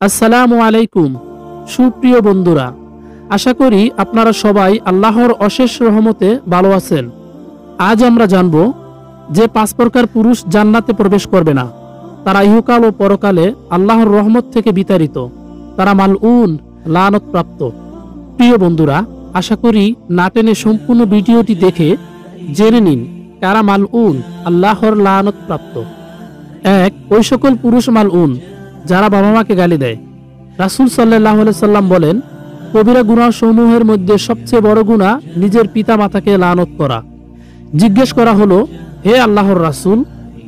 আসসালামু আলাইকুম সুপ্রিয় বন্ধুরা, আশা করি আপনারা সবাই আল্লাহর অশেষ রহমতে ভালো আছেন। আজ আমরা জানব যে 5 প্রকার পুরুষ জান্নাতে প্রবেশ করবে না। তারা ইহকাল ও পরকালে আল্লাহর রহমত থেকে বিতাড়িত, তারা মালউন, লানত প্রাপ্ত। প্রিয় বন্ধুরা, আশা করি না টেনে সম্পূর্ণ ভিডিওটি দেখে জেনে নিন কারা মালউন, আল্লাহর লানত প্রাপ্ত। 1. ওই সকল পুরুষ মালউন যারা বাবা মাকে গালি দেয়। রাসূল সাল্লাল্লাহু আলাইহি সাল্লাম বলেন, কবিরা গুনাহ সমূহের মধ্যে সবচেয়ে বড় গুনাহ নিজের পিতা মাতাকে লানত করা। জিজ্ঞেস করা হলো, হে আল্লাহর রাসূল,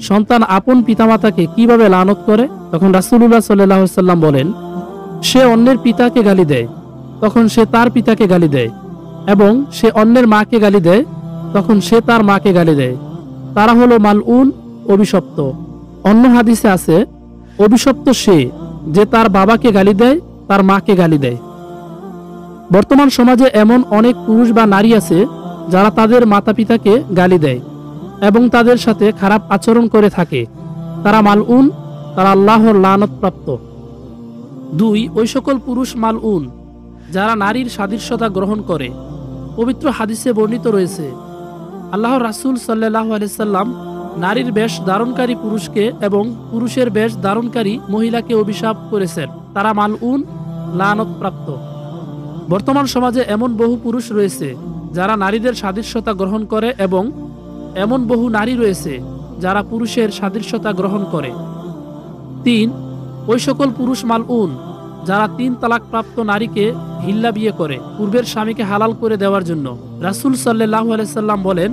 সন্তান আপন পিতামাতাকে কিভাবে লানত করে? তখন রাসূলুল্লাহ সাল্লাল্লাহু আলাইহি সাল্লাম বলেন, সে অন্যের পিতাকে গালি দেয়, তখন সে তার পিতাকে গালি দেয়, এবং সে অন্যের মাকে গালি দেয়, তখন সে তার মাকে গালি দেয়। তারা হলো মালউন, অভিশপ্ত। অন্য হাদিসে আছে, অভিশপ্ত সে যে তার বাবাকে গালি দেয়, তার মাকে গালি দেয়। বর্তমান সমাজে এমন অনেক পুরুষ বা নারী আছে যারা তাদের মাতা পিতাকে গালি দেয় এবং তাদের সাথে খারাপ আচরণ করে থাকে। তারা মালউন, তারা আল্লাহর লানত প্রাপ্ত। 2. ওই সকল পুরুষ মালউন যারা নারীর সাদৃশ্যতা গ্রহণ করে। পবিত্র হাদিসে বর্ণিত রয়েছে, আল্লাহর রাসূল সাল্লাল্লাহু আলাইহি সাল্লাম নারীর বেশ ধারণকারী পুরুষকে এবং পুরুষের বেশ ধারণকারী মহিলাকে অভিশাপ করেছেন। তারা মালউন, লানত প্রাপ্ত। বর্তমান সমাজে এমন বহু পুরুষ রয়েছে যারা নারীদের সাদৃশ্যতা গ্রহণ করে এবং এমন বহু নারী রয়েছে যারা পুরুষের সাদৃশ্যতা গ্রহণ করে। 3. ওই সকল পুরুষ মালউন যারা 3 তালাক প্রাপ্ত নারীকে হিল্লা বিয়ে করে পূর্বের স্বামীকে হালাল করে দেওয়ার জন্য। রাসূল সাল্লাল্লাহু আলাইহি সাল্লাম বলেন,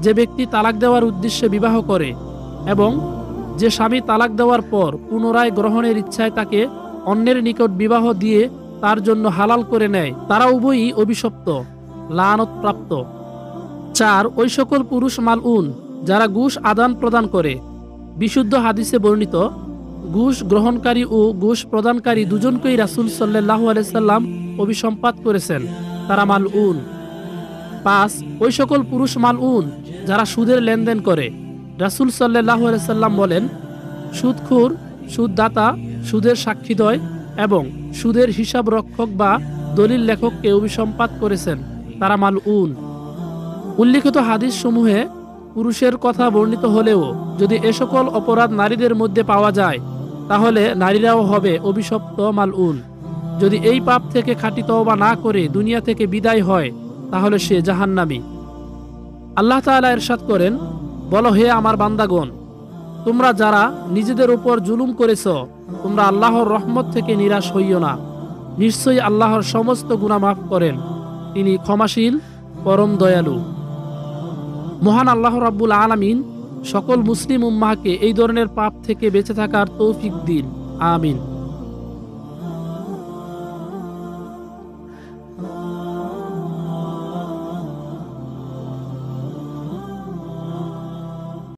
যে ব্যক্তি তালাক দেওয়ার উদ্দেশ্যে বিবাহ করে এবং যে স্বামী তালাক দেওয়ার পর পুনরায় গ্রহণের ইচ্ছায় তাকে অন্যের নিকট বিবাহ দিয়ে তার জন্য হালাল করে নেয়, তারা উভয়ই অভিশপ্ত, লানত প্রাপ্ত। 4. ওই সকল পুরুষ মালউন যারা ঘুষ আদান প্রদান করে। বিশুদ্ধ হাদিসে বর্ণিত, ঘুষ গ্রহণকারী ও ঘুষ প্রদানকারী দুজনকেই রাসূল সাল্লাল্লাহু আলাইহি সাল্লাম অভিসম্পাত করেছেন, তারা মালউন। 5. ওই সকল পুরুষ মালউন যারা সুদের লেনদেন করে। রাসূল সাল্লাল্লাহু আলাইহি সাল্লাম বলেন, সুদখোর, সুদদাতা, সুদের সাক্ষীদ্বয় এবং সুদের হিসাব রক্ষক বা দলিল লেখককে অভিসম্পাত করেছেন, তারা মালউন। উল্লিখিত হাদিস সমূহে পুরুষের কথা বর্ণিত হলেও যদি এ সকল অপরাধ নারীদের মধ্যে পাওয়া যায়, তাহলে নারীরাও হবে অভিশপ্ত, মালউন। যদি এই পাপ থেকে খাঁটি তওবা না করে দুনিয়া থেকে বিদায় হয়, তাহলে সে জাহান্নামী। আল্লাহ তাআলা ইরশাদ করেন, বলো, হে আমার বান্দাগণ, তোমরা যারা নিজেদের উপর জুলুম করেছ, তোমরা আল্লাহর রহমত থেকে নিরাশ হইও না। নিশ্চয়ই আল্লাহর সমস্ত গুনাহ মাফ করেন, তিনি ক্ষমাশীল, পরম দয়ালু। মহান আল্লাহ রাব্বুল আলামিন সকল মুসলিম উম্মাহকে এই ধরনের পাপ থেকে বেঁচে থাকার তৌফিক দিন। আমিন।